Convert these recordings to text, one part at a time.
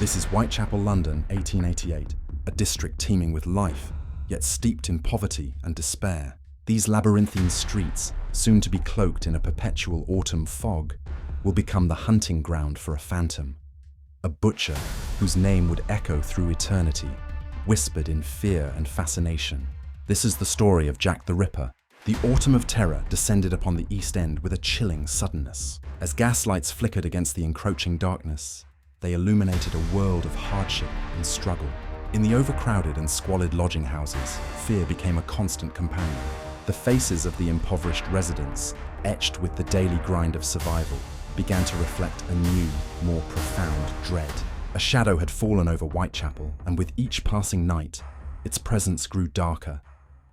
This is Whitechapel, London, 1888, a district teeming with life, yet steeped in poverty and despair. These labyrinthine streets, soon to be cloaked in a perpetual autumn fog, will become the hunting ground for a phantom. A butcher whose name would echo through eternity, whispered in fear and fascination. This is the story of Jack the Ripper. The autumn of terror descended upon the East End with a chilling suddenness. As gaslights flickered against the encroaching darkness, they illuminated a world of hardship and struggle. In the overcrowded and squalid lodging houses, fear became a constant companion. The faces of the impoverished residents, etched with the daily grind of survival, began to reflect a new, more profound dread. A shadow had fallen over Whitechapel, and with each passing night, its presence grew darker,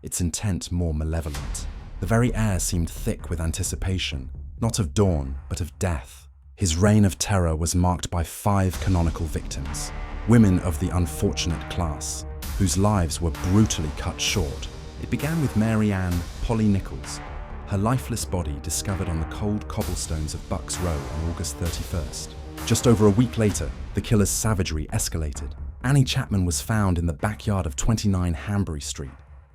its intent more malevolent. The very air seemed thick with anticipation, not of dawn, but of death. His reign of terror was marked by 5 canonical victims, women of the unfortunate class, whose lives were brutally cut short. It began with Mary Ann Polly Nichols, her lifeless body discovered on the cold cobblestones of Bucks Row on August 31st. Just over a week later, the killer's savagery escalated. Annie Chapman was found in the backyard of 29 Hanbury Street,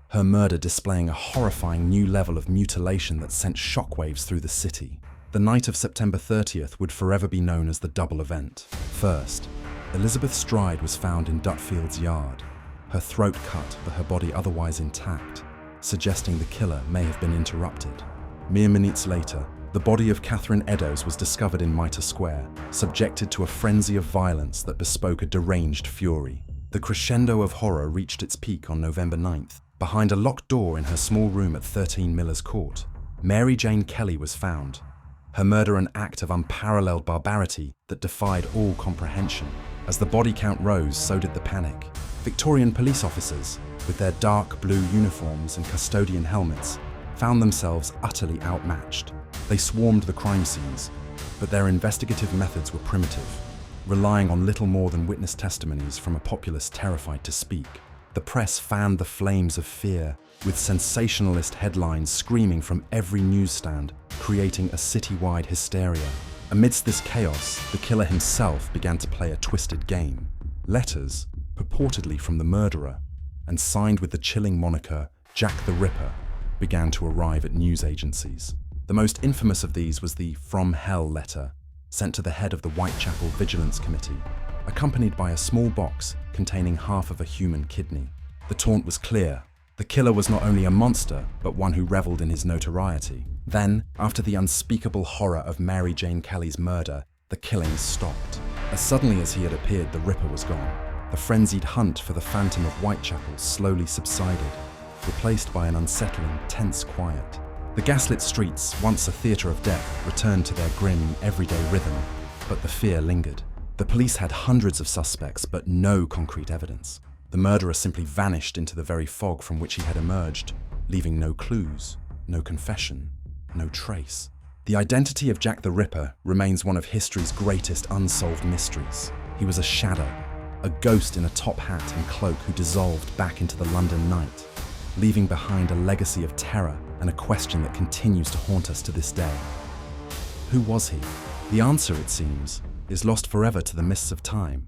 her murder displaying a horrifying new level of mutilation that sent shockwaves through the city. The night of September 30th would forever be known as the double event. First, Elizabeth Stride was found in Dutfield's yard, her throat cut but her body otherwise intact, suggesting the killer may have been interrupted. Mere minutes later, the body of Catherine Eddowes was discovered in Mitre Square, subjected to a frenzy of violence that bespoke a deranged fury. The crescendo of horror reached its peak on November 9th. Behind a locked door in her small room at 13 Miller's Court, Mary Jane Kelly was found. Her murder an act of unparalleled barbarity that defied all comprehension. As the body count rose, so did the panic. Victorian police officers, with their dark blue uniforms and custodian helmets, found themselves utterly outmatched. They swarmed the crime scenes, but their investigative methods were primitive, relying on little more than witness testimonies from a populace terrified to speak. The press fanned the flames of fear, with sensationalist headlines screaming from every newsstand, creating a citywide hysteria. Amidst this chaos, the killer himself began to play a twisted game. Letters, purportedly from the murderer, and signed with the chilling moniker Jack the Ripper, began to arrive at news agencies. The most infamous of these was the From Hell letter, sent to the head of the Whitechapel Vigilance Committee, accompanied by a small box containing half of a human kidney. The taunt was clear. The killer was not only a monster, but one who reveled in his notoriety. Then, after the unspeakable horror of Mary Jane Kelly's murder, the killings stopped. As suddenly as he had appeared, the Ripper was gone. The frenzied hunt for the phantom of Whitechapel slowly subsided, replaced by an unsettling, tense quiet. The gaslit streets, once a theatre of death, returned to their grim, everyday rhythm, but the fear lingered. The police had hundreds of suspects, but no concrete evidence. The murderer simply vanished into the very fog from which he had emerged, leaving no clues, no confession, no trace. The identity of Jack the Ripper remains one of history's greatest unsolved mysteries. He was a shadow, a ghost in a top hat and cloak who dissolved back into the London night, leaving behind a legacy of terror and a question that continues to haunt us to this day. Who was he? The answer, it seems, is lost forever to the mists of time.